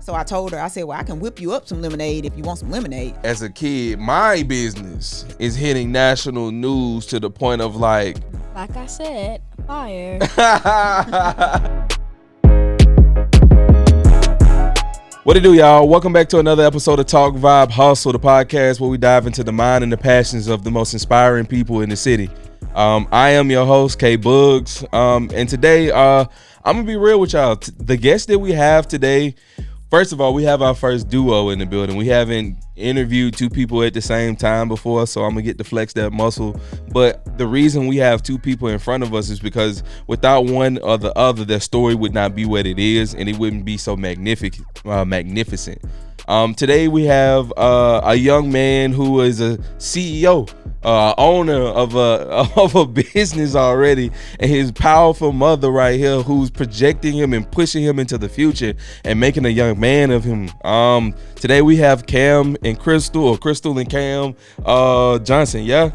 So I told her, I said, well, I can whip you up some lemonade if you want some lemonade. As a kid, my business is hitting national news to the point of like I said, fire. What it do, y'all? Welcome back to another episode of Talk Vibe Hustle, the podcast where we dive into the mind and the passions of the most inspiring people in the city. I am your host, K Bugs, and today I'm gonna be real with y'all. The guest that we have today, first of all, we have our first duo in the building. We haven't interviewed two people at the same time before, so I'm gonna get to flex that muscle. But the reason we have two people in front of us is because without one or the other, their story would not be what it is, and it wouldn't be so magnificent. Today we have a young man who is a CEO, owner of a business already, and his powerful mother right here who's projecting him and pushing him into the future and making a young man of him. Today we have Cam and Crystal, or Crystal and Cam Johnson. Yeah.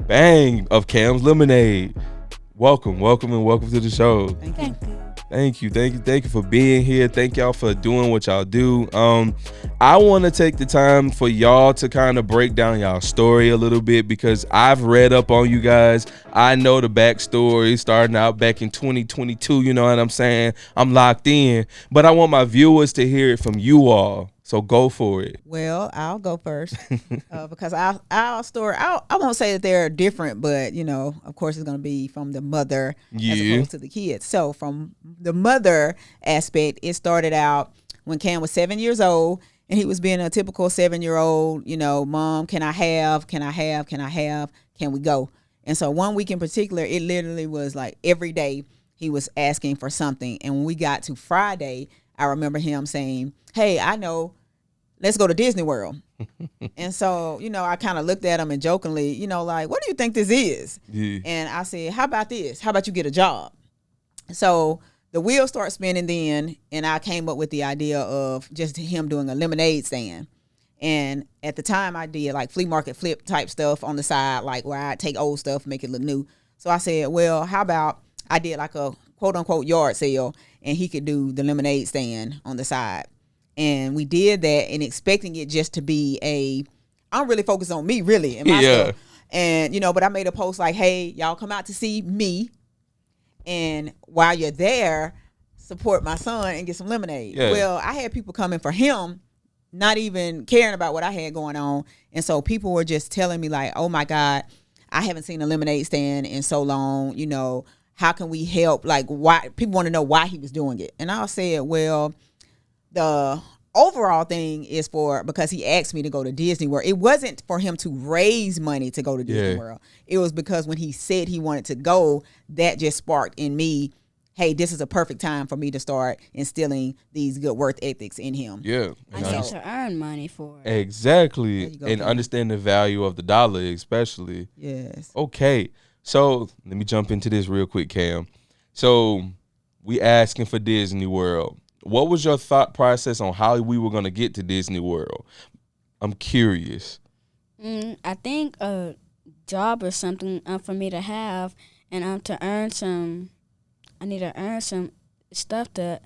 Bang of Cam's Lemonade. Welcome to the show. Thank you for being here. Thank y'all for doing what y'all do. I want to take the time for y'all to kind of break down y'all story a little bit, because I've read up on you guys. I know the backstory starting out back in 2022. You know what I'm saying? I'm locked in, but I want my viewers to hear it from you all. So go for it. Well, I'll go first because our story, I won't say that they're different, but, you know, of course, it's going to be from the mother as opposed to the kids. So from the mother aspect, it started out when Cam was 7 years old, and he was being a typical 7-year-old, you know, Mom, can I have, can we go? And so one week in particular, it literally was like every day he was asking for something. And when we got to Friday, I remember him saying, hey, I know, let's go to Disney World. And so, you know, I kind of looked at him and jokingly, you know, like, what do you think this is? Yeah. And I said, how about this? How about you get a job? So the wheels start spinning then, and I came up with the idea of just him doing a lemonade stand. And at the time I did like flea market flip type stuff on the side, like where I take old stuff, make it look new. So I said, well, how about I did like a quote unquote yard sale, and he could do the lemonade stand on the side. And we did that, and expecting it just to be I'm really focused on me, really, and my stuff. And, you know, but I made a post like, hey, y'all come out to see me. And while you're there, support my son and get some lemonade. Yeah. Well, I had people coming for him, not even caring about what I had going on. And so people were just telling me like, oh my God, I haven't seen a lemonade stand in so long. You know, how can we help? Like, why? People want to know why he was doing it. And I said, well, the overall thing is because he asked me to go to Disney World. It wasn't for him to raise money to go to Disney World. It was because when he said he wanted to go, that just sparked in me, hey, this is a perfect time for me to start instilling these good work ethics in him. Yeah. I need to earn money for it. Exactly. And understand the value of the dollar, especially. Yes. Okay. So let me jump into this real quick, Cam. So we asking for Disney World. What was your thought process on how we were going to get to Disney World? I'm curious. I think a job or something for me to have, and I need to earn some stuff to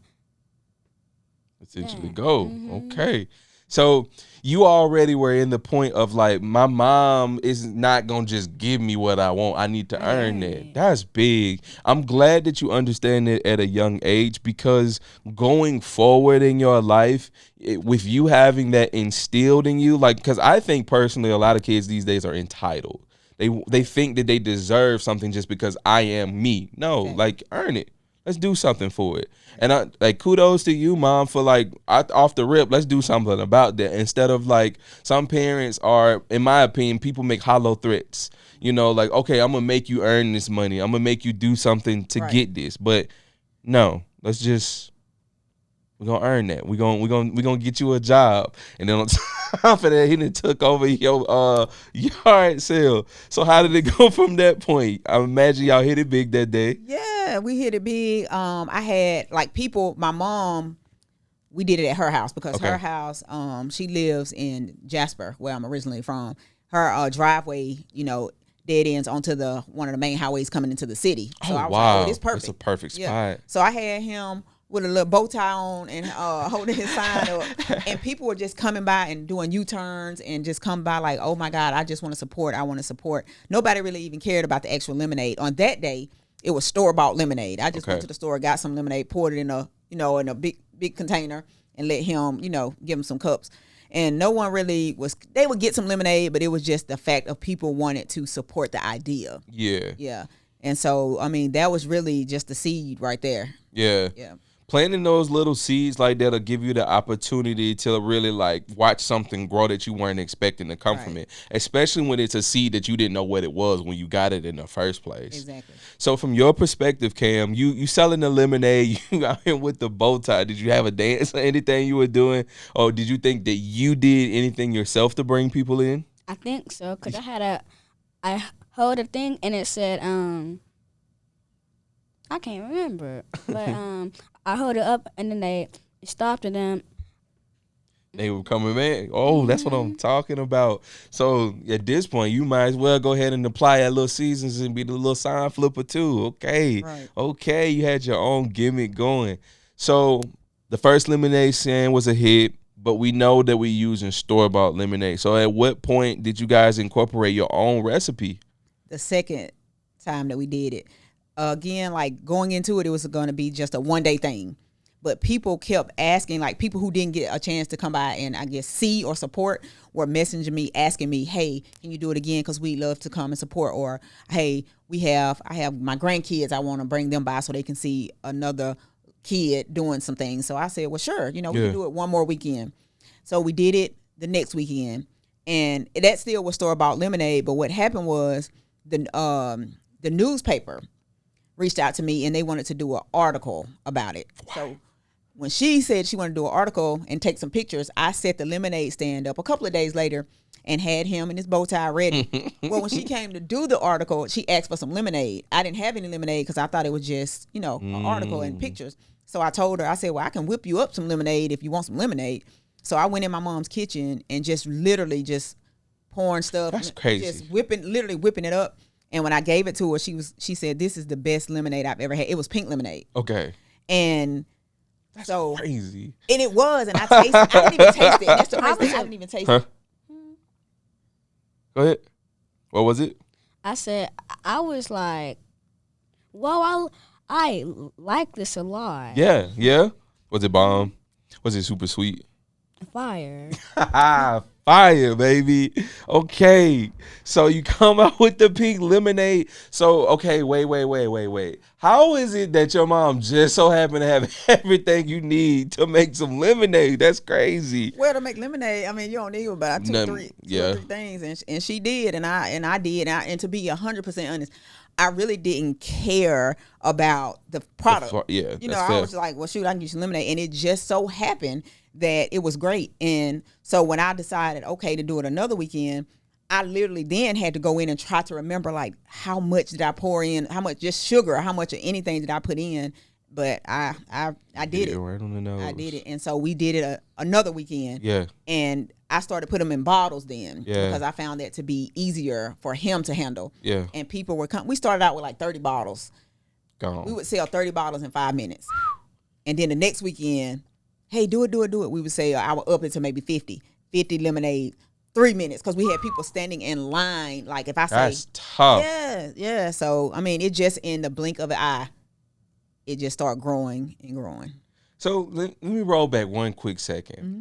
essentially go. Mm-hmm. Okay. So you already were in the point of like, my mom is not going to just give me what I want. I need to earn that. That's big. I'm glad that you understand it at a young age, because going forward in your life, with you having that instilled in you, like, because I think personally a lot of kids these days are entitled. They think that they deserve something just because I am me. No, like, earn it. Let's do something for it. And kudos to you, Mom, for like, off the rip, let's do something about that. Instead of like, some parents are, in my opinion, people make hollow threats. You know, like, okay, I'm going to make you earn this money. I'm going to make you do something to get this. But no, we're going to earn that. We're going to get you a job. And then on top of that, he done took over your yard sale. So how did it go from that point? I imagine y'all hit it big that day. Yeah, we hit it big. I had like people, my mom, we did it at her house because her house, she lives in Jasper, where I'm originally from. Her driveway, you know, dead ends onto one of the main highways coming into the city. So I was like, oh, this perfect. It's a perfect spot. So I had him with a little bow tie on and holding his sign up, and people were just coming by and doing U-turns and just come by like, oh my God, I just want to support. I want to support. Nobody really even cared about the actual lemonade. On that day, it was store-bought lemonade. I just went to the store, got some lemonade, poured it in a big container, and let him, give him some cups. And no one really they would get some lemonade, but it was just the fact of people wanted to support the idea. Yeah. Yeah. And so, I mean, that was really just the seed right there. Yeah. Yeah. Planting those little seeds like that'll give you the opportunity to really like watch something grow that you weren't expecting to come from it, especially when it's a seed that you didn't know what it was when you got it in the first place. Exactly. So from your perspective, Cam, you selling the lemonade, you out here with the bow tie. Did you have a dance or anything you were doing, or did you think that you did anything yourself to bring people in? I think so, because I held a thing and it said I can't remember, but I held it up and then they stopped and then they were coming back. Oh, that's what I'm talking about. So at this point, you might as well go ahead and apply that little seasons and be the little sign flipper too. Okay. Right. Okay. You had your own gimmick going. So the first lemonade stand was a hit, but we know that we're using store-bought lemonade. So at what point did you guys incorporate your own recipe? The second time that we did it. Again, like going into it, it was going to be just a one-day thing. But people kept asking, like people who didn't get a chance to come by and I guess see or support were messaging me, asking me, hey, can you do it again? Because we'd love to come and support. Or, hey, I have my grandkids. I want to bring them by so they can see another kid doing some things. So I said, well, sure. We can do it one more weekend. So we did it the next weekend. And that still was store-bought lemonade. But what happened was the newspaper reached out to me and they wanted to do an article about it. Wow. So when she said she wanted to do an article and take some pictures, I set the lemonade stand up a couple of days later and had him and his bow tie ready. Well, when she came to do the article, she asked for some lemonade. I didn't have any lemonade because I thought it was just, an article and pictures. So I told her, I said, well, I can whip you up some lemonade if you want some lemonade. So I went in my mom's kitchen and just literally just pouring stuff. That's crazy. Just literally whipping it up. And when I gave it to her, she said, this is the best lemonade I've ever had. It was pink lemonade. Okay. And that's so crazy. And it was, and I tasted it. I didn't even taste it. That's the crazy thing. I didn't even taste it. Go ahead. What was it? I said, I was like, well, I like this a lot. Yeah, yeah. Was it bomb? Was it super sweet? Fire. Fire, baby. Okay. So you come out with the pink lemonade. So, okay, wait. How is it that your mom just so happened to have everything you need to make some lemonade? That's crazy. Well, to make lemonade, I mean, you don't need about two or three things, and she did, and I did, and to be 100% honest, I really didn't care about the product. I was like, well, shoot, I can get some lemonade, and it just so happened that it was great. And so when I decided, okay, to do it another weekend, I literally then had to go in and try to remember, like, how much did I pour in, how much just sugar, how much of anything did I put in. But I did it. Right on the nose. I did it. And so we did it another weekend. Yeah. And I started putting them in bottles then. Yeah. Because I found that to be easier for him to handle. Yeah. And people were we started out with like 30 bottles. Gone. We would sell 30 bottles in 5 minutes. And then the next weekend, hey, do it. We would say I would up it to maybe 50 lemonade, 3 minutes. Because we had people standing in line. Like if I say. That's tough. Yeah. So, I mean, it just in the blink of an eye, it just started growing and growing. So let me roll back one quick second. Mm-hmm.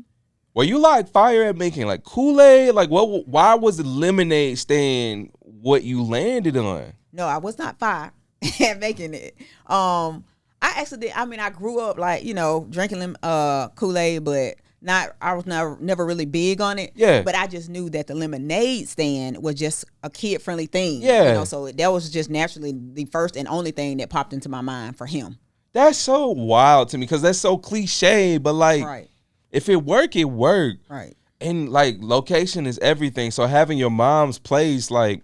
Were you like fire at making like Kool-Aid? Like what? Why was the lemonade stand what you landed on? No, I was not fire at making it. I actually did. I mean, I grew up like, drinking Kool-Aid, but I was never really big on it. Yeah. But I just knew that the lemonade stand was just a kid-friendly thing. Yeah. So that was just naturally the first and only thing that popped into my mind for him. That's so wild to me because that's so cliche, but like, right. If it worked, it worked. Right. And like location is everything. So having your mom's place like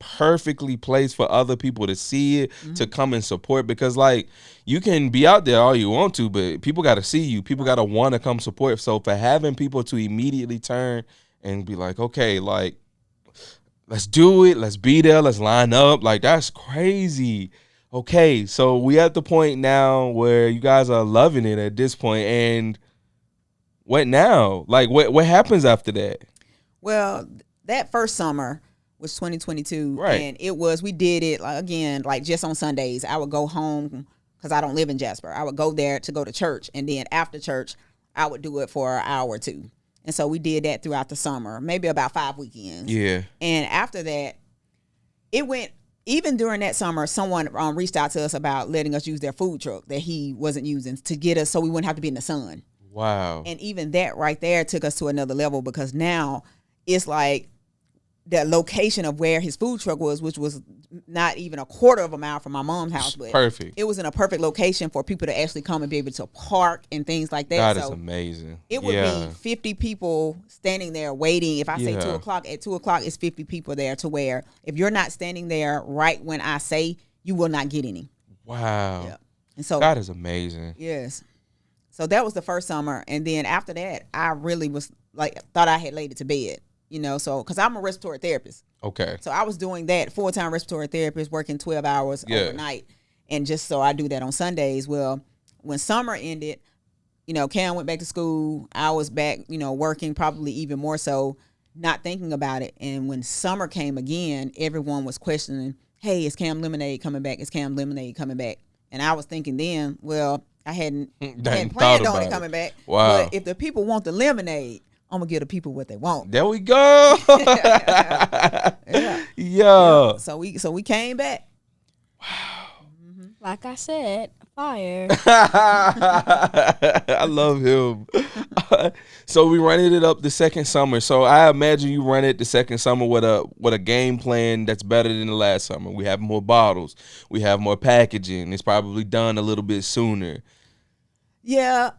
perfectly placed for other people to see it, to come and support, because like you can be out there all you want to, but people got to see you. People got to want to come support. So for having people to immediately turn and be like, okay, like let's do it. Let's be there. Let's line up. Like that's crazy. Okay, so we at the point now where you guys are loving it at this point, and what now? Like, what happens after that? Well, that first summer was 2022, Right. and we did it again, like just on Sundays. I would go home because I don't live in Jasper. I would go there to go to church, and then after church, I would do it for an hour or two. And so we did that throughout the summer, maybe about 5 weekends. Yeah. And after that, it went, even during that summer, someone reached out to us about letting us use their food truck that he wasn't using to get us so we wouldn't have to be in the sun. Wow. And even that right there took us to another level, because now it's like the location of where his food truck was, which was not even a quarter of a mile from my mom's house, but perfect. It was in a perfect location for people to actually come and be able to park and things like that. That is so amazing. it would be 50 people standing there waiting. If I say 2 o'clock, at 2 o'clock, it's 50 people there, to where if you're not standing there right when I say, you will not get any. Wow. Yeah. And so that is amazing. Yes. So that was the first summer. And then after that, I really was like, thought I had laid it to bed, so because I'm a respiratory therapist. Okay. So I was doing that, full-time respiratory therapist, working 12 hours overnight. And just so I do that on Sundays. Well, when summer ended, Cam went back to school. I was back, working, probably even more so, not thinking about it. And when summer came again, everyone was questioning, hey, is Cam Lemonade coming back? Is Cam Lemonade coming back? And I was thinking then, well, I hadn't planned on it coming back. Wow. But if the people want the lemonade, I'm going to give the people what they want. There we go. Yeah. So we came back. Like I said, fire. I love him. So we running it up the second summer. So I imagine you run it the second summer with a game plan that's better than the last summer. We have more bottles. We have more packaging. It's probably done a little bit sooner. Yeah,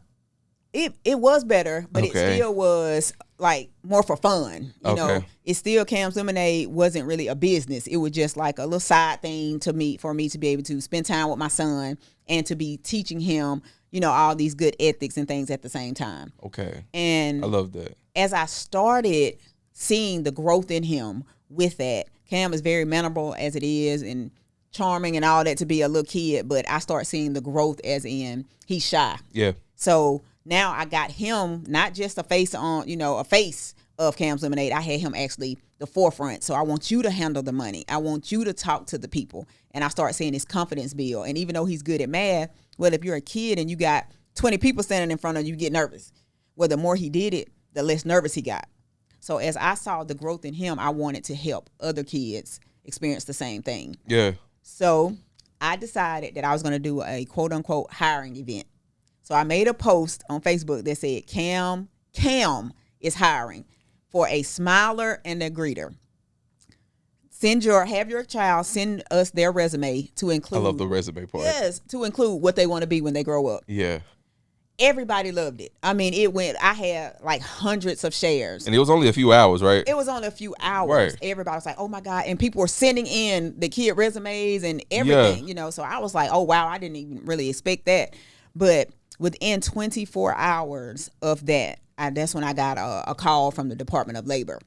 it was better, but it still was like more for fun. You know, it's still Cam's Lemonade wasn't really a business. It was just like a little side thing for me to be able to spend time with my son and to be teaching him, all these good ethics and things at the same time. Okay. And I love that. As I started seeing the growth in him with that, Cam is very mannerable as it is and charming and all that to be a little kid, but I start seeing the growth as in he's shy. Yeah. So now I got him not just a face of Cam's Lemonade. I had him actually the forefront. So I want you to handle the money. I want you to talk to the people. And I start seeing his confidence build. And even though he's good at math, well, if you're a kid and you got 20 people standing in front of you, you get nervous. Well, the more he did it, the less nervous he got. So as I saw the growth in him, I wanted to help other kids experience the same thing. Yeah. So I decided that I was going to do a quote unquote hiring event. So I made a post on Facebook that said Cam is hiring for a smiler and a greeter. Have your child send us their resume to include. I love the resume part. Yes, to include what they want to be when they grow up. Yeah. Everybody loved it. I mean, I had like hundreds of shares. And it was only a few hours, right? It was only a few hours. Right. Everybody was like, oh my God. And people were sending in the kid resumes and everything, So I was like, oh wow, I didn't even really expect that. But within 24 hours of that, that's when I got a call from the Department of Labor.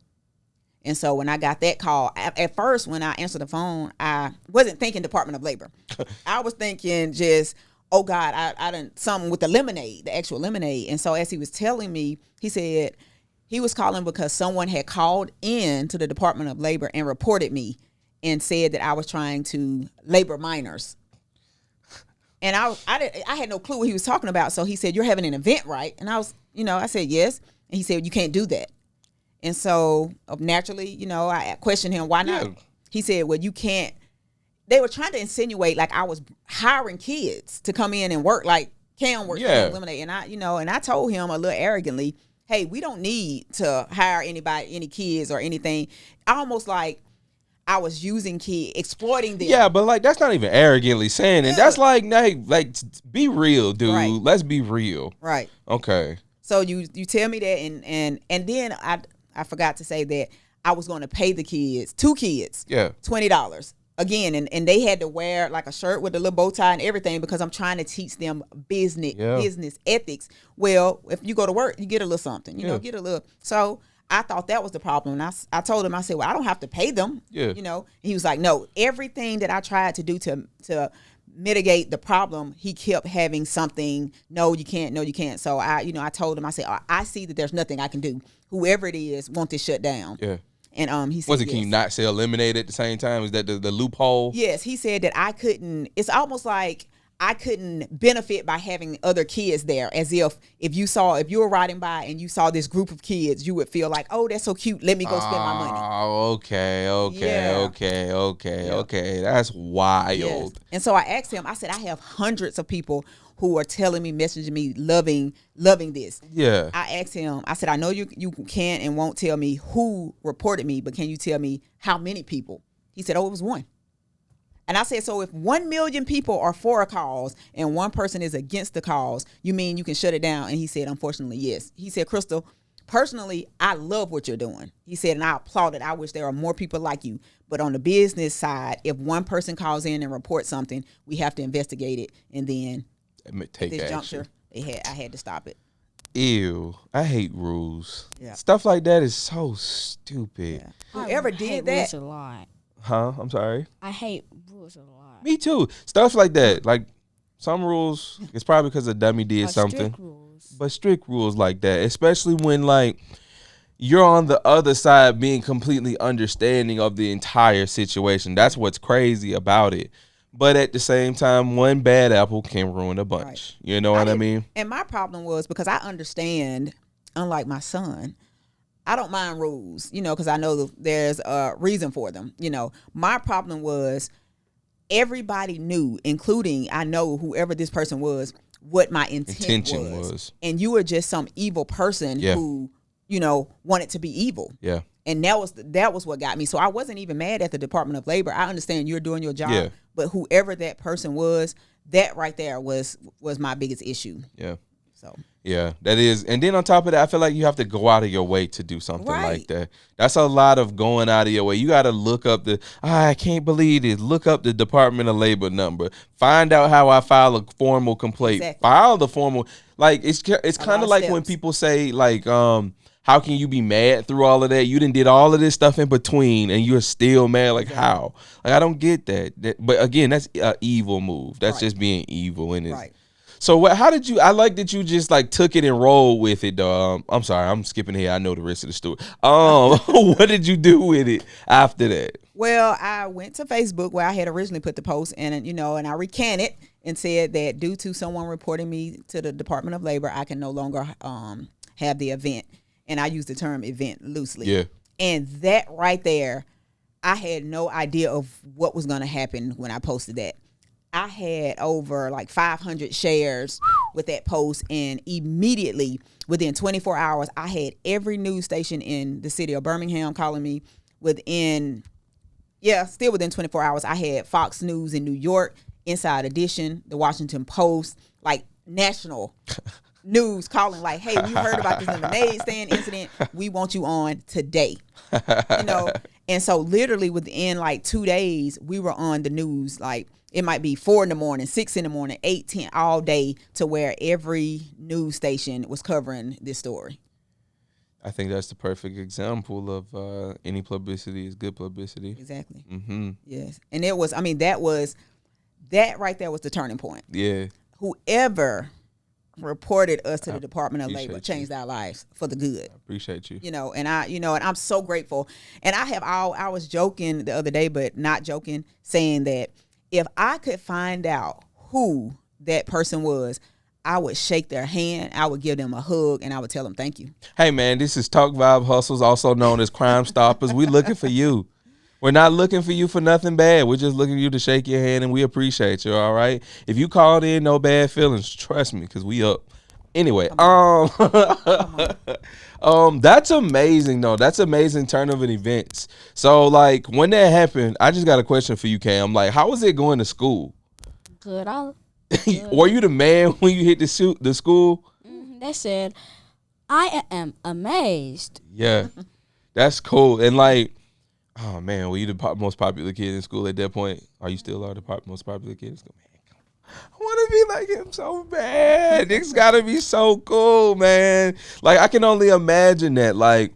And so when I got that call, at first when I answered the phone, I wasn't thinking Department of Labor. I was thinking just, oh God, I done something with the lemonade, the actual lemonade. And so as he was telling me, he said he was calling because someone had called in to the Department of Labor and reported me and said that I was trying to labor minors. And I had no clue what he was talking about. So he said, you're having an event, right? And I was, I said, yes. And he said, you can't do that. And so naturally, I questioned him, why not? Yeah. He said, well, you can't. They were trying to insinuate like I was hiring kids to come in and work like Cam works at Lemonade. And I told him a little arrogantly, hey, we don't need to hire any kids or anything. Almost like I was using kids, exploiting them. Yeah, but like that's not even arrogantly saying it. Yeah. That's like be real, dude. Right. Let's be real. Right. Okay. So you tell me that and then I forgot to say that I was going to pay the kids, 2 kids, $20 again, and they had to wear like a shirt with a little bow tie and everything because I'm trying to teach them business ethics. Well, if you go to work, you get a little something, get a little. So I thought that was the problem. And I told him, I said, well, I don't have to pay them. Yeah. And he was like, no, everything that I tried to do to mitigate the problem, he kept having something. No, you can't. No, you can't. So I told him. I said, I see that there's nothing I can do. Whoever it is, want this shut down. Yeah. And he said, was it? Can you not say eliminate at the same time? Is that the loophole? Yes, he said that I couldn't. It's almost like I couldn't benefit by having other kids there, as if you were riding by and you saw this group of kids, you would feel like, oh, that's so cute. Let me go spend my money. Oh, okay. That's wild. Yes. And so I asked him, I said, I have hundreds of people who are telling me, messaging me, loving this. Yeah. I asked him, I said, I know you can and won't tell me who reported me, but can you tell me how many people? He said, oh, it was one. And I said, so if 1 million people are for a cause and one person is against the cause, you mean you can shut it down? And he said, unfortunately, yes. He said, Crystal, personally, I love what you're doing. He said, and I applaud it. I wish there are more people like you. But on the business side, if one person calls in and reports something, we have to investigate it. And then take this action. juncture, I had to stop it. Ew, I hate rules. Yeah. Stuff like that is so stupid. Yeah. Whoever did that, rules a lot. Huh? I'm sorry. I hate rules a lot. Me too. Stuff like that. Like some rules, it's probably because a dummy did something. Strict rules. But strict rules like that, especially when like you're on the other side being completely understanding of the entire situation. That's what's crazy about it. But at the same time, one bad apple can ruin a bunch. Right. You know what I mean? And my problem was because I understand, unlike my son, I don't mind rules, because I know there's a reason for them. My problem was everybody knew, including I know whoever this person was, what my intention was. And you were just some evil person who, wanted to be evil. Yeah. And that was what got me. So I wasn't even mad at the Department of Labor. I understand you're doing your job, but whoever that person was, that right there was my biggest issue. Yeah. So. Yeah, that is. And then on top of that, I feel like you have to go out of your way to do something like that. That's a lot of going out of your way. You got to look up I can't believe this. Look up the Department of Labor number. Find out how I file a formal complaint. Exactly. File the formal. Like, it's kind of like steps. When people say, like, how can you be mad through all of that? You done did all of this stuff in between and you're still mad. Like, how? Like, I don't get that. But again, that's an evil move. That's just being evil. And it's, so how did you? I like that you just like took it and rolled with it, though. I'm sorry, I'm skipping here. I know the rest of the story. What did you do with it after that? Well, I went to Facebook where I had originally put the post, and and I recanted and said that due to someone reporting me to the Department of Labor, I can no longer have the event, and I use the term event loosely. Yeah. And that right there, I had no idea of what was going to happen when I posted that. I had over like 500 shares with that post, and immediately within 24 hours, I had every news station in the city of Birmingham calling me. Still within 24 hours, I had Fox News in New York, Inside Edition, The Washington Post, like national news calling like, hey, we heard about this lemonade stand incident. We want you on today. And so literally within like 2 days, we were on the news. Like, it might be 4 a.m, 6 a.m, 8, 10, all day, to where every news station was covering this story. I think that's the perfect example of any publicity is good publicity. Exactly. Mm-hmm. Yes. And that right there was the turning point. Yeah. Whoever reported us to the Department of Labor changed our lives for the good. I appreciate you. And I'm so grateful. And I was joking the other day, but not joking, saying that if I could find out who that person was, I would shake their hand, I would give them a hug, and I would tell them thank you. Hey, man, this is Talk Vibe Hustles, also known as Crime Stoppers. We looking for you. We're not looking for you for nothing bad. We're just looking for you to shake your hand, and we appreciate you, all right? If you called in, no bad feelings. Trust me, because we up. Anyway, that's amazing, though. That's amazing turn of events. So, like, when that happened, I just got a question for you, Cam. Like, how was it going to school? Good. Were you the man when you hit the school? They said, I am amazed. Yeah, that's cool. And, like, oh, man, were you the most popular kid in school at that point? Are you still the most popular kid in school? Man, I want to be like him so bad. It's got to be so cool, man. Like, I can only imagine that. Like,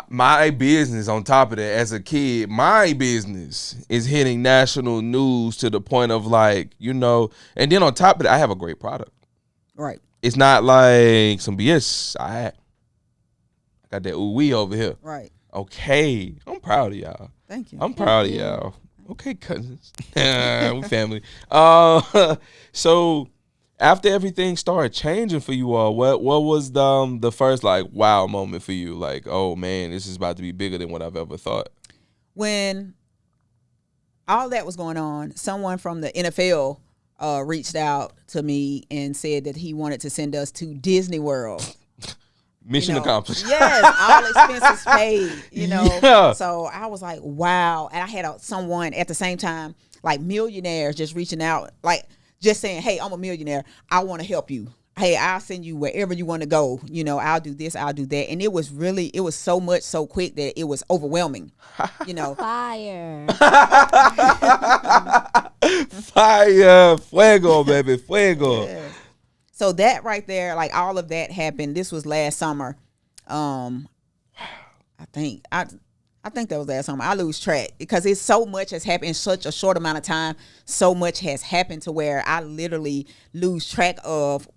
my business on top of that, as a kid, my business is hitting national news to the point of like, you know, and then on top of that, I have a great product. Right. It's not like some BS. I got that ooh-wee over here. Right. Okay. I'm proud of y'all. Thank you. I'm proud of y'all. Okay, cousins. We family. So after everything started changing for you all, what was the first like wow moment for you? Like, oh man, this is about to be bigger than what I've ever thought. When all that was going on, someone from the NFL reached out to me and said that he wanted to send us to Disney World. Mission accomplished. Yes, all expenses paid, you know. Yeah. So I was like, wow. And I had someone at the same time, like millionaires just reaching out, like just saying, hey, I'm a millionaire. I want to help you. Hey, I'll send you wherever you want to go. You know, I'll do this, I'll do that. And it was so much so quick that it was overwhelming, you know. Fire. Fire. Fuego, baby. Fuego. Yeah. So that right there, like all of that happened. This was last summer. I think that was last summer. I lose track because it's so much has happened in such a short amount of time. So much has happened to where I literally lose track of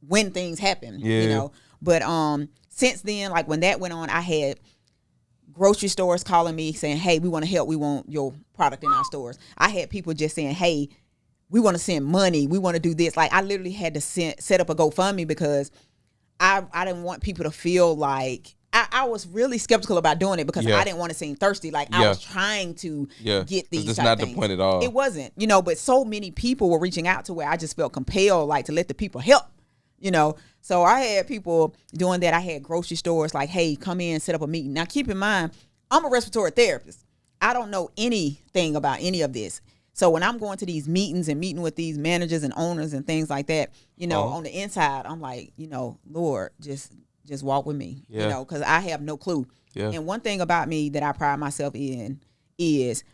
when things happen. Yeah. You know. But since then, like when that went on, I had grocery stores calling me saying, hey, we want to help. We want your product in our stores. I had people just saying, hey, we want to send money. We want to do this. Like I literally had to set up a GoFundMe because I didn't want people to feel like I was really skeptical about doing it because I didn't want to seem thirsty. Like I was trying to get these. That's not the point at all. It wasn't, you know. But so many people were reaching out to where I just felt compelled, like to let the people help, you know. So I had people doing that. I had grocery stores like, hey, come in, set up a meeting. Now keep in mind, I'm a respiratory therapist. I don't know anything about any of this. So when I'm going to these meetings and meeting with these managers and owners and things like that, you know, on the inside, I'm like, you know, Lord, just walk with me, you know, because I have no clue. Yeah. And one thing about me that I pride myself in is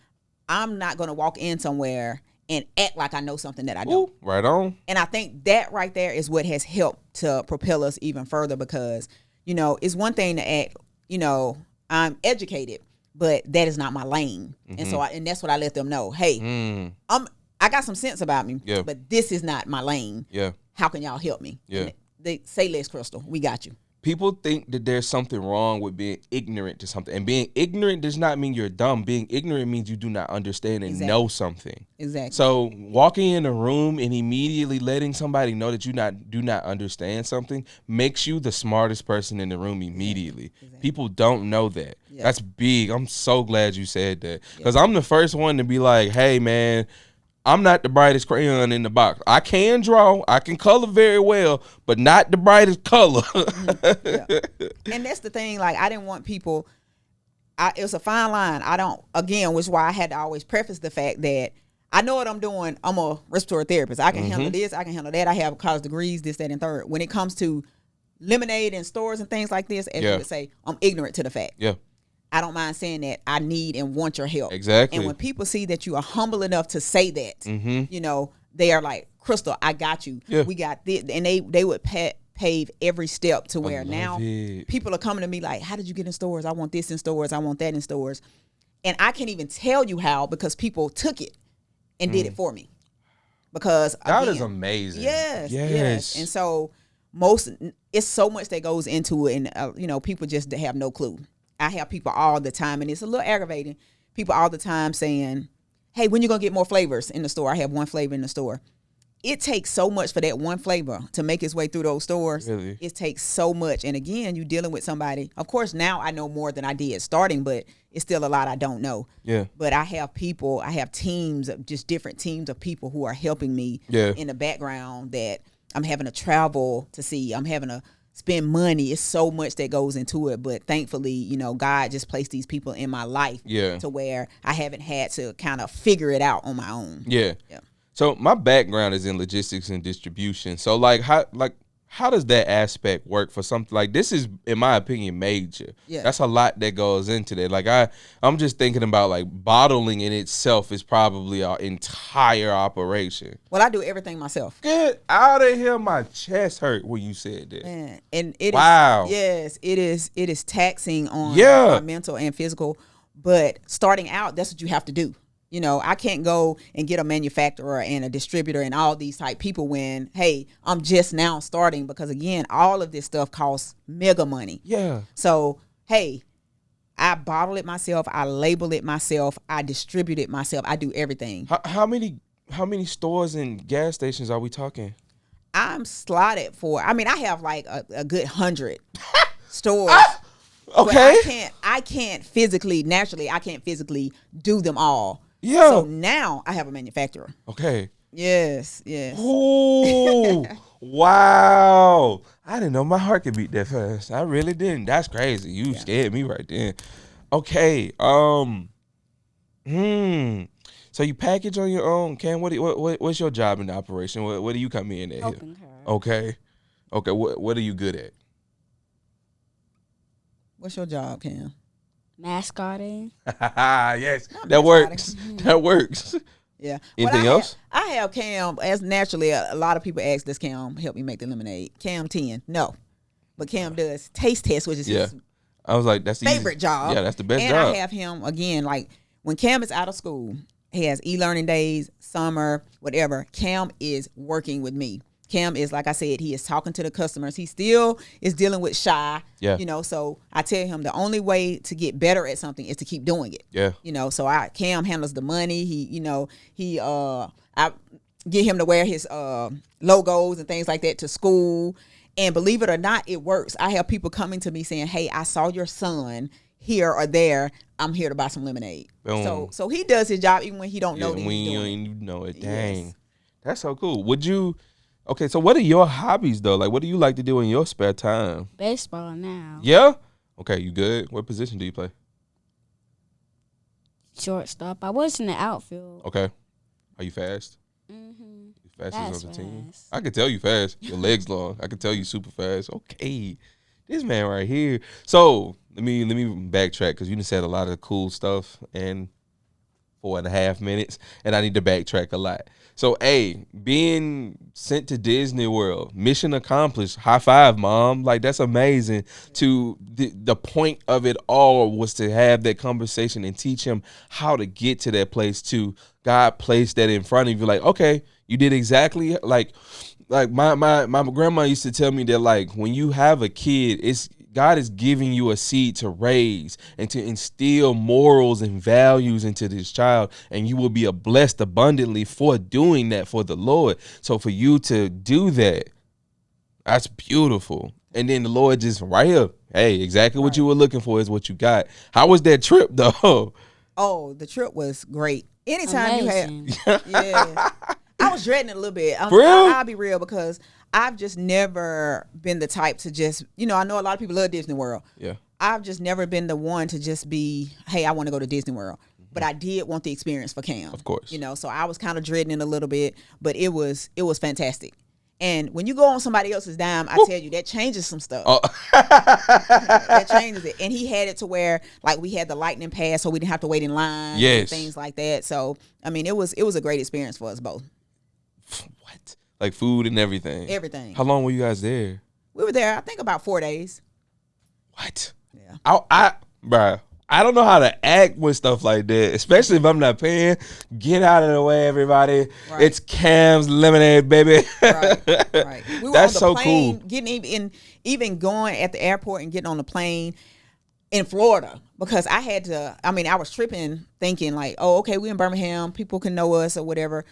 I'm not going to walk in somewhere and act like I know something that I don't. Ooh, right on. And I think that right there is what has helped to propel us even further because, you know, it's one thing to act, you know, I'm educated, but that is not my lane. Mm-hmm. And so and that's what I let them know. Hey, I got some sense about me, but this is not my lane. Yeah. How can y'all help me? Yeah. They say less, Crystal. We got you. People think that there's something wrong with being ignorant to something. And being ignorant does not mean you're dumb. Being ignorant means you do not understand and know something. Exactly. So walking in a room and immediately letting somebody know that you do not understand something makes you the smartest person in the room immediately. Exactly. People don't know that. Yeah. That's big. I'm so glad you said that. Because I'm the first one to be like, hey, man, I'm not the brightest crayon in the box. I can draw. I can color very well, but not the brightest color. And that's the thing. Like, I didn't want people. It was a fine line. Which is why I had to always preface the fact that I know what I'm doing. I'm a respiratory therapist. I can handle this. I can handle that. I have college degrees, this, that, and third. When it comes to lemonade and stores and things like this, as you would say, I'm ignorant to the fact. Yeah. I don't mind saying that I need and want your help. Exactly. And when people see that you are humble enough to say that, you know, they are like, Crystal, I got you. Yeah. We got this. And they would pave every step to where now people are coming to me like, how did you get in stores? I want this in stores. I want that in stores. And I can't even tell you how because people took it and did it for me. Because that is amazing. Yes. And so it's so much that goes into it. And, you know, people just have no clue. I have people all the time, and it's a little aggravating. People all the time saying, hey, when you going to get more flavors in the store? I have one flavor in the store. It takes so much for that one flavor to make its way through those stores. Really? It takes so much. And again, you're dealing with somebody. Of course, now I know more than I did starting, but it's still a lot I don't know. Yeah. But I have teams, just different teams of people who are helping me in the background that I'm having to travel to see. I'm having to spend money. It's so much that goes into it, but thankfully, you know, God just placed these people in my life to where I haven't had to kind of figure it out on my own. Yeah. So my background is in logistics and distribution. So like how does that aspect work for something like this? Is, in my opinion, major. Yeah. That's a lot that goes into that. Like I'm just thinking about like bottling in itself is probably our entire operation. Well, I do everything myself. Get out of here! My chest hurt when you said that. Man, and it Wow. is, yes, it is taxing on Yeah. my mental and physical. But starting out, that's what you have to do. You know, I can't go and get a manufacturer and a distributor and all these type people when, hey, I'm just now starting, because again, all of this stuff costs mega money. Yeah. So, hey, I bottle it myself, I label it myself, I distribute it myself, I do everything. How many stores and gas stations are we talking? I'm slotted for, I mean, I have like a good 100 stores. Okay. But I can't physically, naturally, I can't physically do them all. Yeah. So now I have a manufacturer. Okay. Yes. Ooh. Wow. I didn't know my heart could beat that fast. I really didn't. That's crazy. You scared me right then. Okay. So you package on your own, Cam? What's your job in the operation? What do you come in at? Helping her. Okay. What are you good at? What's your job, Cam? Mascotting. Yes, that works. That works. Yeah. Anything else? I have Cam, as naturally, a lot of people ask, does Cam help me make the lemonade? Cam 10, no. But Cam does taste test, which is his I was like, that's the favorite job. Yeah, that's the best and job. I have him, again, like when Cam is out of school, he has e-learning days, summer, whatever. Cam is working with me. Cam is, like I said, he is talking to the customers. He still is dealing with shy, Yeah. you know, so I tell him the only way to get better at something is to keep doing it. Yeah. You know, so Cam handles the money. I get him to wear his logos and things like that to school. And believe it or not, it works. I have people coming to me saying, hey, I saw your son here or there. I'm here to buy some lemonade. Boom. So he does his job even when he don't know that when he's you doing it. ain't know it. Dang. Yes. That's so cool. Okay, so what are your hobbies though? Like what do you like to do in your spare time? Baseball now. Yeah? Okay, you good? What position do you play? Shortstop. I was in the outfield. Okay. Are you fast? Mm-hmm. You fastest on the team? Fast. I can tell you fast. Your legs long. I can tell you super fast. Okay. This man right here. So let me backtrack because you done said a lot of cool stuff in 4.5 minutes, and I need to backtrack a lot. So, being sent to Disney World, mission accomplished. High five, Mom. Like, that's amazing. To the point of it all was to have that conversation and teach him how to get to that place too. God placed that in front of you. Like, okay, you did exactly like my grandma used to tell me that, like, when you have a kid, God is giving you a seed to raise and to instill morals and values into this child, and you will be blessed abundantly for doing that for the Lord. So for you to do that, that's beautiful. And then the Lord just right here, hey, exactly what you were looking for is what you got. How was that trip though? Oh, the trip was great. Anytime Amazing. you have, yeah. I was dreading it a little bit. For real? I'll be real, because I've just never been the type to just, I know a lot of people love Disney World. Yeah. I've just never been the one to just be, hey, I want to go to Disney World. But I did want the experience for Cam. Of course. So I was kind of dreading it a little bit, but it was fantastic. And when you go on somebody else's dime, I tell you, that changes some stuff. Oh. That changes it. And he had it to where, like, we had the lightning pass, so we didn't have to wait in line. Yes. And things like that. So, I mean, it was a great experience for us both. What? Like food and everything? Everything. How long were you guys there? We were there, I think, about 4 days. What? Yeah. Bruh, I don't know how to act with stuff like that, especially if I'm not paying. Get out of the way, everybody. Right. It's Cam's Lemonade, baby. Right. We were That's on the so plane, cool. getting even going at the airport and getting on the plane in Florida, because I was tripping thinking like, oh, okay, we're in Birmingham, people can know us or whatever.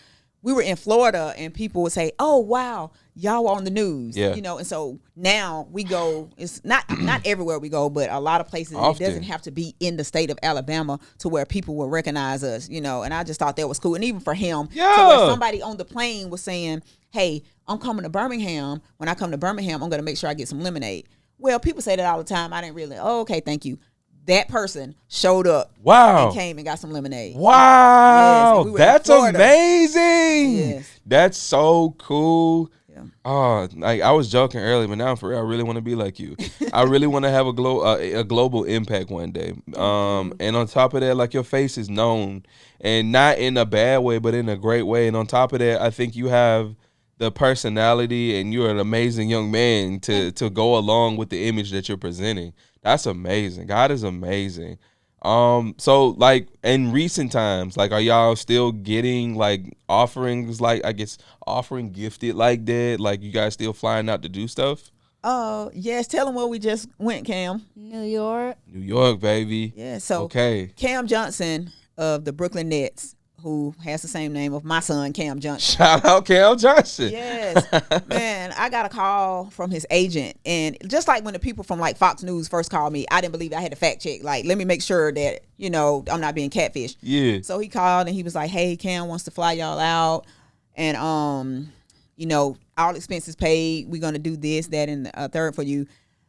We were in Florida and people would say, oh, wow, y'all were on the news. Yeah. And so now we go, it's not everywhere we go, but a lot of places. Often. It doesn't have to be in the state of Alabama to where people will recognize us, and I just thought that was cool. And even for him, Yeah. to where somebody on the plane was saying, hey, I'm coming to Birmingham. When I come to Birmingham, I'm going to make sure I get some lemonade. Well, people say that all the time. I didn't really, okay, thank you. That person showed up. Wow. And came and got some lemonade. Wow. Yes, and we were in That's Florida. amazing. Yes. That's so cool. Yeah. Oh, like I was joking earlier, but now for real, I really want to be like you. I really want to have a global impact one day. And on top of that, like your face is known, and not in a bad way, but in a great way. And on top of that, I think you have the personality, and you're an amazing young man to go along with the image that you're presenting. That's amazing. God is amazing. So like in recent times, like are y'all still getting like offerings, like I guess offering gifted like that? Like you guys still flying out to do stuff? Oh, yes. Tell them where we just went, Cam. New York. New York, baby. Yeah. So Okay. Cam Johnson of the Brooklyn Nets, who has the same name of my son, Cam Johnson. Shout out Cam Johnson. Yes. Man, I got a call from his agent. And just like when the people from like Fox News first called me, I didn't believe it. I had to fact check. Like, let me make sure that, you know, I'm not being catfished. Yeah. So he called and he was like, hey, Cam wants to fly y'all out. And, you know, all expenses paid. We're going to do this, that, and the third for you.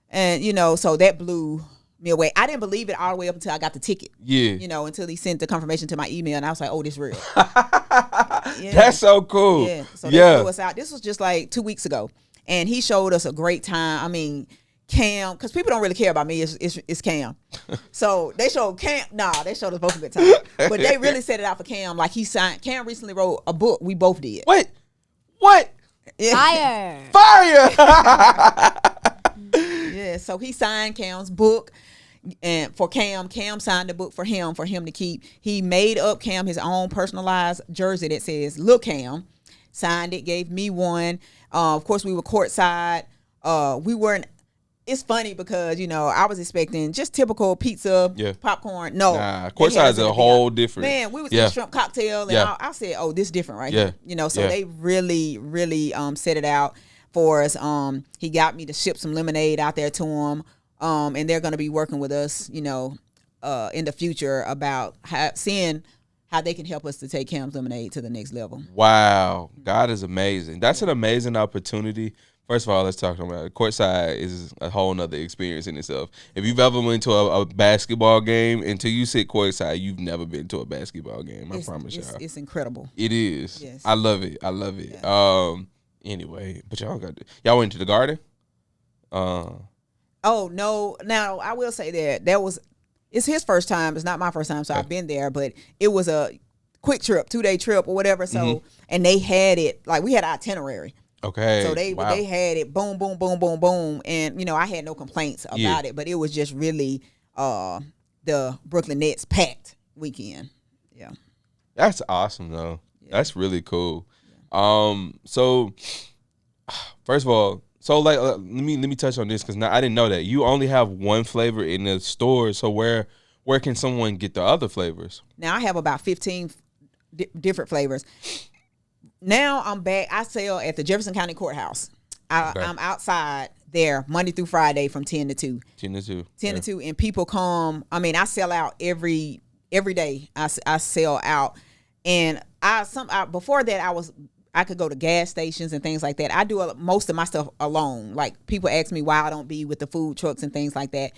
And, you know, so that blew me away. I didn't believe it all the way up until I got the ticket. Yeah. You know, until he sent the confirmation to my email, and I was like, "Oh, this real." Yeah. That's so cool. Yeah. So they flew us out. This was just like 2 weeks ago, and he showed us a great time. I mean, Cam, because people don't really care about me. It's Cam. So they showed Cam. Nah, they showed us both a good time, but they really set it out for Cam. Like he signed. Cam recently wrote a book. We both did. Wait. What? Fire. Fire. Yeah. So he signed Cam's book. And for Cam signed the book for him to keep. He made up Cam his own personalized jersey that says "Look Cam," signed it, gave me one. Of course, we were courtside. We weren't. It's funny because, you know, I was expecting just typical pizza, popcorn. No, courtside is a whole different. Man, we was in a shrimp cocktail, and I said, "Oh, this is different, right?" here. You know, so they really, really set it out for us. He got me to ship some lemonade out there to him. And they're going to be working with us, you know, in the future about seeing how they can help us to take Cam's Lemonade to the next level. Wow. God is amazing. That's an amazing opportunity. First of all, let's talk about it. Courtside is a whole nother experience in itself. If you've ever went to a basketball game, until you sit courtside, you've never been to a basketball game. I promise y'all. It's incredible. It is. Yes. I love it. Yeah. Anyway, but y'all went to the Garden? Oh, no. Now, I will say that it's his first time. It's not my first time, so I've been there, but it was a quick trip, 2-day trip or whatever. So, and they had it, like we had an itinerary. Okay. So they had it, boom, boom, boom, boom, boom. And, you know, I had no complaints about it, but it was just really the Brooklyn Nets packed weekend. Yeah. That's awesome, though. Yeah. That's really cool. So, first of all, so like let me touch on this because I didn't know that you only have one flavor in the store. So where can someone get the other flavors? Now I have about 15 different flavors. Now I'm back. I sell at the Jefferson County Courthouse. I'm outside there Monday through Friday from 10 to 2. 10 to 2, and people come. I mean, I sell out every day. I sell out, and before that I could go to gas stations and things like that. I do most of my stuff alone. Like people ask me why I don't be with the food trucks and things like that.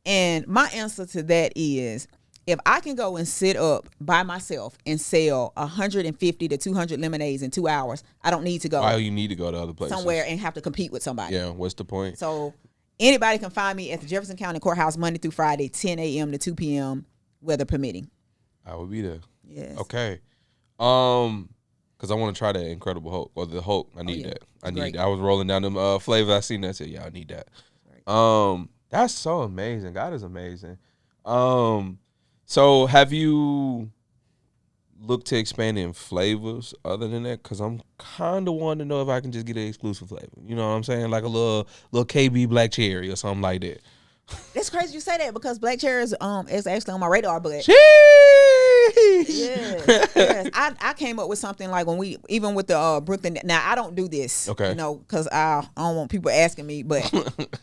And my answer to that is if I can go and sit up by myself and sell 150 to 200 lemonades in 2 hours, I don't need to go. Why do you need to go to other places? Somewhere and have to compete with somebody. Yeah, what's the point? So anybody can find me at the Jefferson County Courthouse Monday through Friday, 10 a.m. to 2 p.m., weather permitting. I will be there. Yes. Okay. Because I want to try that Incredible Hulk or the Hulk. I need that. I need that. I was rolling down them flavors. I seen that. I said, yeah, I need that. That's so amazing. God is amazing. So have you looked to expand in flavors other than that? Because I'm kind of wanting to know if I can just get an exclusive flavor. You know what I'm saying? Like a little KB Black Cherry or something like that. It's crazy you say that because Black Cherry is actually on my radar, but yes. I came up with something like when even with the Brooklyn. Now I don't do this, you know, because I don't want people asking me, but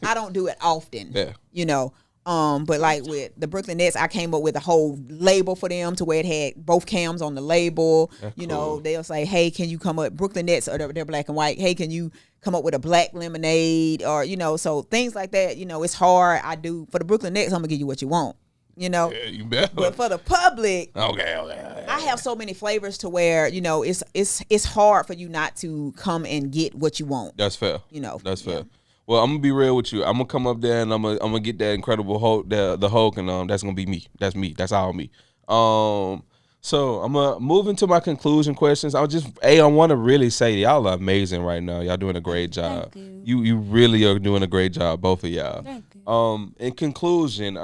I don't do it often. Yeah, you know. But like with the Brooklyn Nets, I came up with a whole label for them to where it had both Cams on the label. That's you know, they'll say, "Hey, can you come up?" Brooklyn Nets, or they're black and white. Hey, can you come up with a black lemonade? Or you know, so things like that. You know, it's hard. I do for the Brooklyn Nets. I'm gonna give you what you want. you know. Yeah, you better. But for the public, Okay. I have so many flavors to where, you know, it's hard for you not to come and get what you want. That's fair. You know. That's yeah. fair. Well, I'm gonna be real with you. I'm gonna come up there and I'm gonna get that Incredible Hulk, the Hulk, and that's gonna be me. That's me. That's all me. So I'm gonna move into my conclusion questions. I want to really say y'all are amazing right now. Y'all doing a great job. Thank You really are doing a great job, both of y'all. Thank you. In conclusion,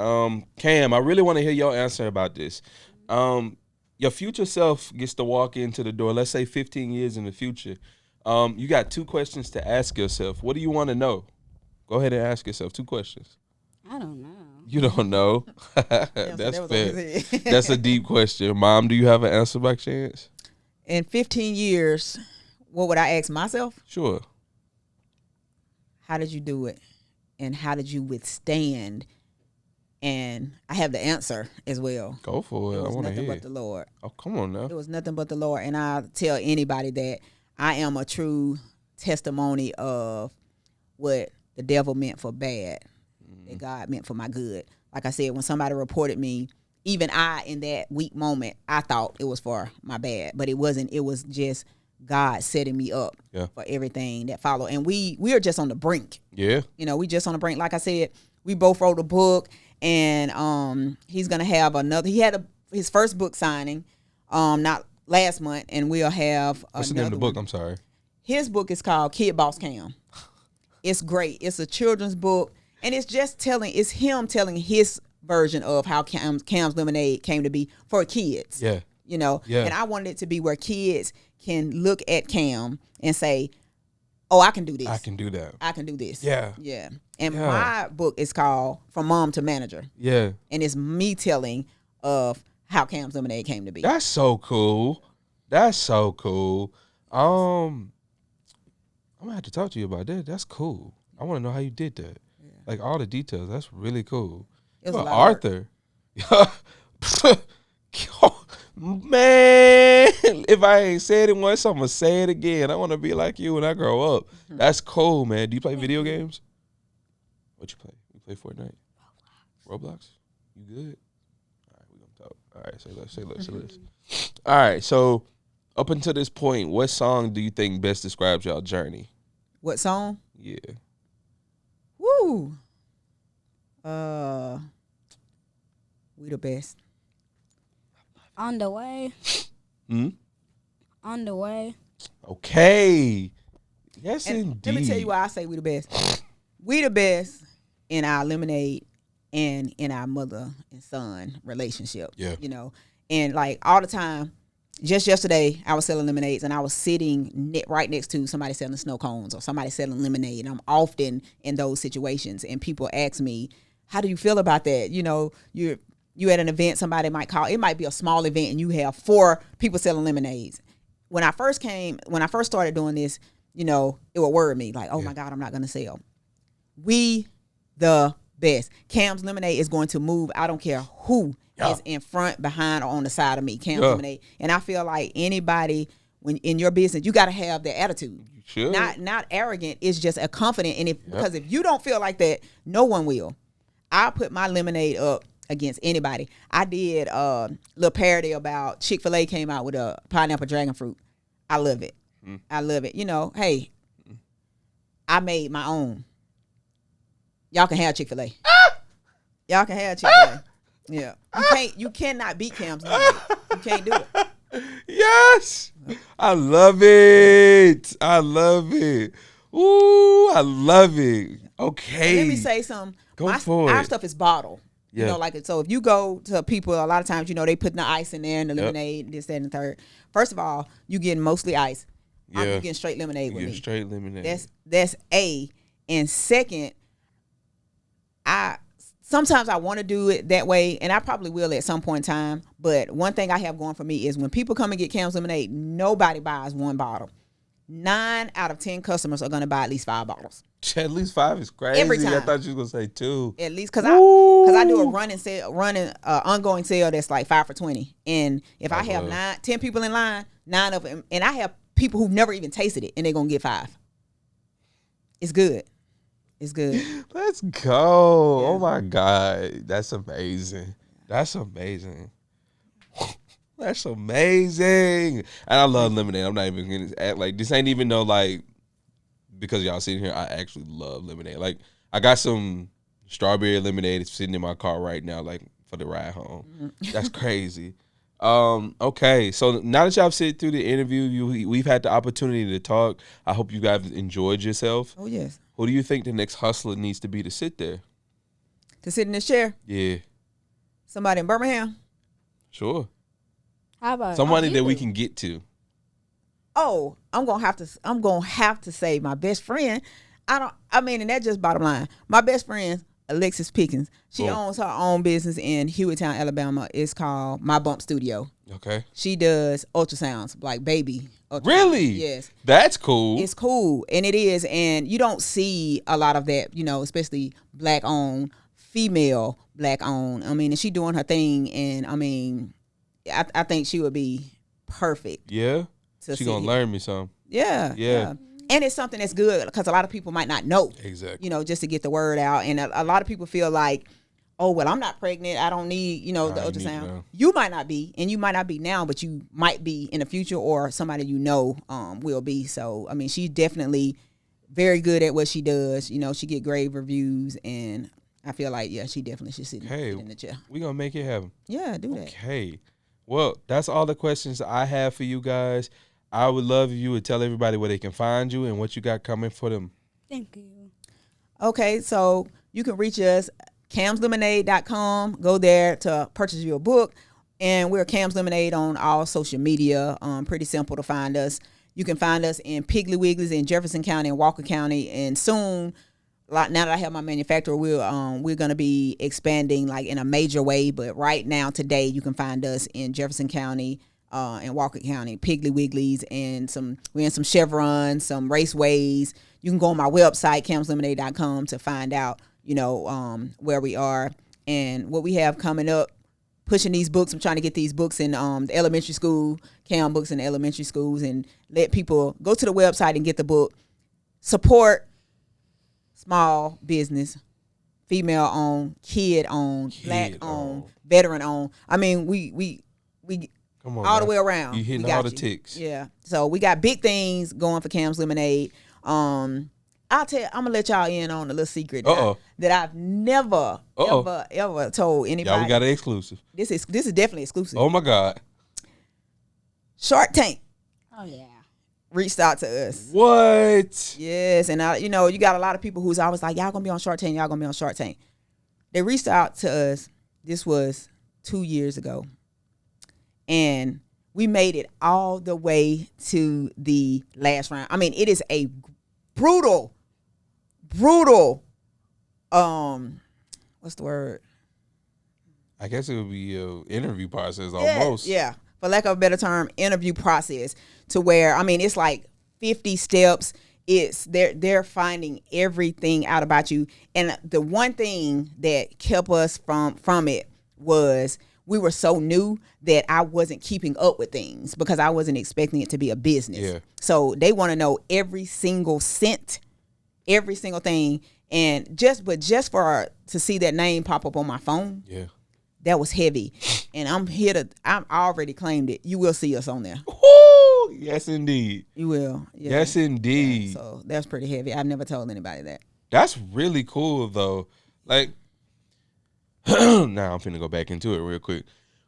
Cam, I really want to hear your answer about this. Your future self gets to walk into the door. Let's say 15 years in the future. You got 2 questions to ask yourself. What do you want to know? Go ahead and ask yourself 2 questions. I don't know. You don't know. Yeah, That's so that was fair. over there. That's a deep question. Mom, do you have an answer by chance? In 15 years, what would I ask myself? Sure. How did you do it? And how did you withstand? And I have the answer as well. Go for it. It I was want to nothing hear. but the Lord. Oh, come on now. It was nothing but the Lord. And I tell anybody that I am a true testimony of what the devil meant for bad, that God meant for my good. Like I said, when somebody reported me, even I, in that weak moment, I thought it was for my bad, but it wasn't. It was just God setting me up for everything that followed. And we are just on the brink. Yeah. You know, we just on the brink. Like I said, we both wrote a book, and he's gonna have another. He had his first book signing, not last month, and we'll have What's the name of the book? one. I'm sorry. His book is called Kid Boss Cam. It's great. It's a children's book, and it's him telling his version of how Cam's Lemonade came to be for kids. Yeah. You know, Yeah. and I wanted it to be where kids can look at Cam and say, "Oh, I can do this. I can do that. I can do this." Yeah. Yeah. And Yeah. my book is called From Mom to Manager, Yeah. and it's me telling of how Cam's Lemonade came to be. That's so cool. That's so cool. I'm gonna have to talk to you about that. That's cool. I want to know how you did that. Like all the details. That's really cool. It was a But lot of work. Arthur. Man, if I ain't said it once, I'm gonna say it again. I want to be like you when I grow up. That's cool, man. Do you play video games? What you play? You play Fortnite? Roblox? You good? All right, we gonna talk. All right, say less. All right, so up until this point, what song do you think best describes y'all journey? What song? Yeah. Woo. We the best. On the way. Hmm? On the way. Okay. Yes, And indeed. let me tell you why I say we the best. We the best in our Lemonade and in our mother and son relationship. Yeah. You know, and like all the time, just yesterday I was selling lemonades and I was sitting right next to somebody selling snow cones or somebody selling lemonade. And I'm often in those situations and people ask me, how do you feel about that? You know, you at an event, somebody might call, it might be a small event and you have 4 people selling lemonades. When I first started doing this, you know, it would worry me like, oh my God, I'm not going to sell. We the best. Cam's Lemonade is going to move. I don't care who is in front, behind, or on the side of me. Cam's Lemonade. And I feel like anybody, when in your business, you got to have the attitude. You should. Not arrogant. It's just a confident. And because if you don't feel like that, no one will. I put my lemonade up against anybody. I did a little parody about Chick-fil-A came out with a pineapple dragon fruit. I love it. I love it. You know, hey, I made my own. Y'all can have Chick-fil-A. Y'all can have Chick-fil-A. Yeah. You cannot beat Cam's Lemonade. You can't do it. Yes. I love it. I love it. Ooh, I love it. Okay. Let me say something. Go for Our it. stuff is bottled. Yeah. You know, like, so if you go to people, a lot of times, you know, they putting the ice in there and the lemonade, this, that, and the third. First of all, you getting mostly ice. Yeah. You getting straight lemonade with You me. get straight lemonade. That's A. And second, sometimes I want to do it that way, and I probably will at some point in time. But one thing I have going for me is when people come and get Cam's Lemonade, nobody buys 1 bottle. 9 out of 10 customers are going to buy at least 5 bottles. At least 5 is crazy. Every time. I thought you was gonna say 2. At least because I do a ongoing sale that's like 5 for $20. And if I have 10 people in line, 9 of them, and I have people who've never even tasted it, and they're gonna get 5. It's good. It's good. Let's go. Oh my God. That's amazing. That's amazing. That's amazing. And I love lemonade. I'm not even going to act like this ain't even no like, because y'all sitting here, I actually love lemonade. Like, I got some strawberry lemonade sitting in my car right now, like, for the ride home. That's crazy. Okay, so now that y'all sit through the interview, we've had the opportunity to talk. I hope you guys enjoyed yourself. Oh, yes. Who do you think the next hustler needs to be to sit there? To sit in this chair? Yeah. Somebody in Birmingham? Sure. How about somebody that we can get to? Oh, I'm gonna have to say my best friend. And that's just bottom line. My best friend, Alexis Pickens, she owns her own business in Hewitttown, Alabama. It's called My Bump Studio. Okay. She does ultrasounds, like baby ultrasounds. Really? Yes. That's cool. It's cool, and it is, and you don't see a lot of that, especially black owned, female black owned. And she doing her thing, and I think she would be perfect. Yeah. She gonna learn me some. Yeah. And it's something that's good because a lot of people might not know. Exactly. Just to get the word out. And a lot of people feel like, oh, well, I'm not pregnant. I don't need, the ultrasound. You might not be, and you might not be now, but you might be in the future, or somebody will be. So, she's definitely very good at what she does. She get great reviews, and I feel like, she definitely should sit in the chair. We're going to make it happen. Yeah, do that. Okay. Well, that's all the questions I have for you guys. I would love if you would tell everybody where they can find you and what you got coming for them. Thank you. Okay, so you can reach us, camslemonade.com. Go there to purchase your book. And we're Cam's Lemonade on all social media. Pretty simple to find us. You can find us in Piggly Wigglies in Jefferson County and Walker County. And soon, now that I have my manufacturer, we're going to be expanding like in a major way. But right now, today, you can find us in Jefferson County and Walker County, Piggly Wigglies, and we're in some Chevrons, some Raceways. You can go on my website, camslemonade.com, to find out, where we are and what we have coming up. Pushing these books. I'm trying to get these books in the elementary school, Cam books in the elementary schools, and let people go to the website and get the book. Support small business, female owned, kid owned, black owned, veteran owned. We come on, all the way around. You hitting all the ticks. Yeah. So we got big things going for Cam's Lemonade. I'm gonna let y'all in on a little secret that I've never ever told anybody. Y'all, we got an exclusive. This is definitely exclusive. Oh my God. Shark Tank. Oh yeah. Reached out to us. What? Yes, and you got a lot of people who's always like, y'all gonna be on Shark Tank. Y'all gonna be on Shark Tank. They reached out to us. This was 2 years ago, and we made it all the way to the last round. It is a brutal. What's the word? I guess it would be an interview process almost. Yeah. For lack of a better term, interview process, to where it's like 50 steps. It's they're finding everything out about you. And the one thing that kept us from it was we were so new that I wasn't keeping up with things because I wasn't expecting it to be a business. Yeah. So they want to know every single cent, every single thing. And just to see that name pop up on my phone. Yeah. That was heavy. And I already claimed it. You will see us on there. Ooh, yes, indeed. You will. Yeah. Yes, indeed. Yeah, so that's pretty heavy. I've never told anybody that. That's really cool, though. Like, now I'm finna go back into it real quick.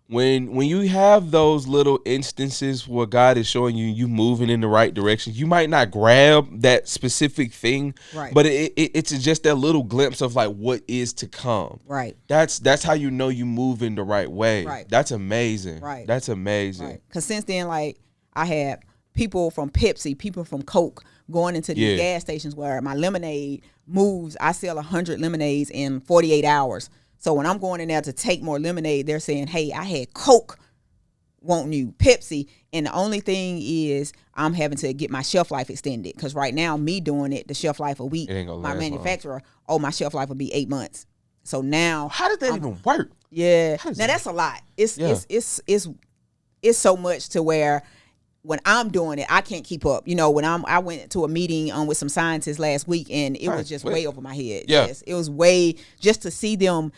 When you have those little instances where God is showing you moving in the right direction, you might not grab that specific thing, right? But it's just that little glimpse of like what is to come, right? That's how you know you move in the right way, right? That's amazing, right? That's amazing. Right. Because since then, like I had people from Pepsi, people from Coke going into these gas stations where my lemonade moves. I sell 100 lemonades in 48 hours. So when I'm going in there to take more lemonade, they're saying, hey, I had Coke, won't you Pepsi? And the only thing is I'm having to get my shelf life extended. Because right now, me doing it, the shelf life a week, my manufacturer, my shelf life will be 8 months. So now. How does that even work? Yeah. Now that's a lot. It's so much to where when I'm doing it, I can't keep up. When I went to a meeting with some scientists last week, and it was just way over my head. Yeah. Yes, it was way just to see them.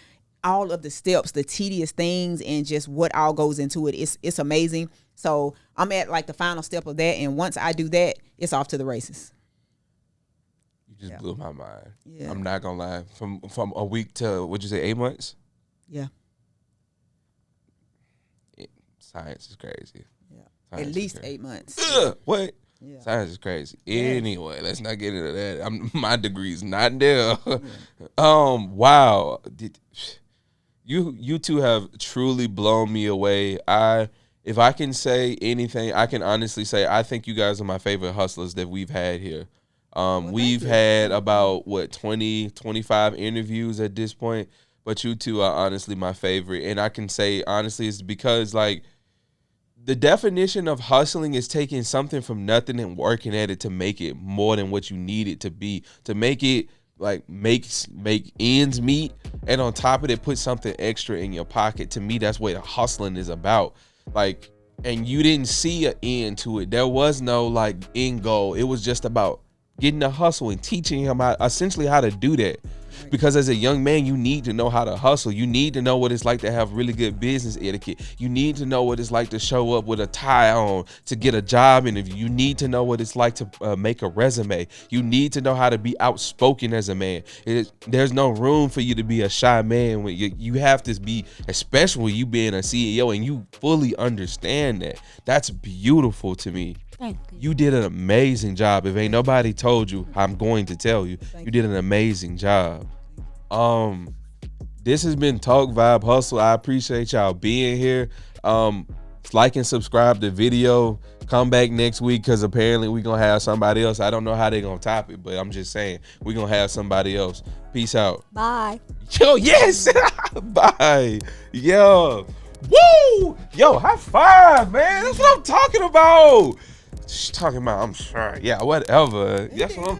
all of the steps, the tedious things, and just what all goes into it. It's amazing. So I'm at like the final step of that, and once I do that, it's off to the races. You just blew my mind. Yeah. I'm not gonna lie. From a week to, what'd you say, 8 months? Yeah. Science is crazy. Yeah. Science At is least crazy. 8 months. Ugh, what? Yeah. Science is crazy. Anyway, let's not get into that. My degree's not there. Wow. You two have truly blown me away. If I can say anything, I can honestly say I think you guys are my favorite hustlers that we've had here. We've had about 20, 25 interviews at this point, but you two are honestly my favorite. And I can say honestly it's because like the definition of hustling is taking something from nothing and working at it to make it more than what you need it to be, to make it like make ends meet, and on top of it put something extra in your pocket. To me, that's what hustling is about. Like, and you didn't see an end to it. There was no like end goal. It was just about getting the hustle and teaching him essentially how to do that. Because as a young man, you need to know how to hustle. You need to know what it's like to have really good business etiquette. You need to know what it's like to show up with a tie on to get a job interview. You need to know what it's like to make a resume. You need to know how to be outspoken as a man. There's no room for you to be a shy man. When you have to be, especially you being a CEO, and you fully understand that. That's beautiful to me. Thank you. You did an amazing job. If ain't nobody told you, I'm going to tell you. You did an amazing job. This has been Talk Vibe Hustle. I appreciate y'all being here. Like and subscribe the video. Come back next week because apparently we're going to have somebody else. I don't know how they're going to top it, but I'm just saying we're going to have somebody else. Peace out. Bye. Yo, yes. Bye. Yo. Woo. Yo, high five, man. That's what I'm talking about. She's talking about, I'm sorry. Yeah, whatever. That's what I'm talking about.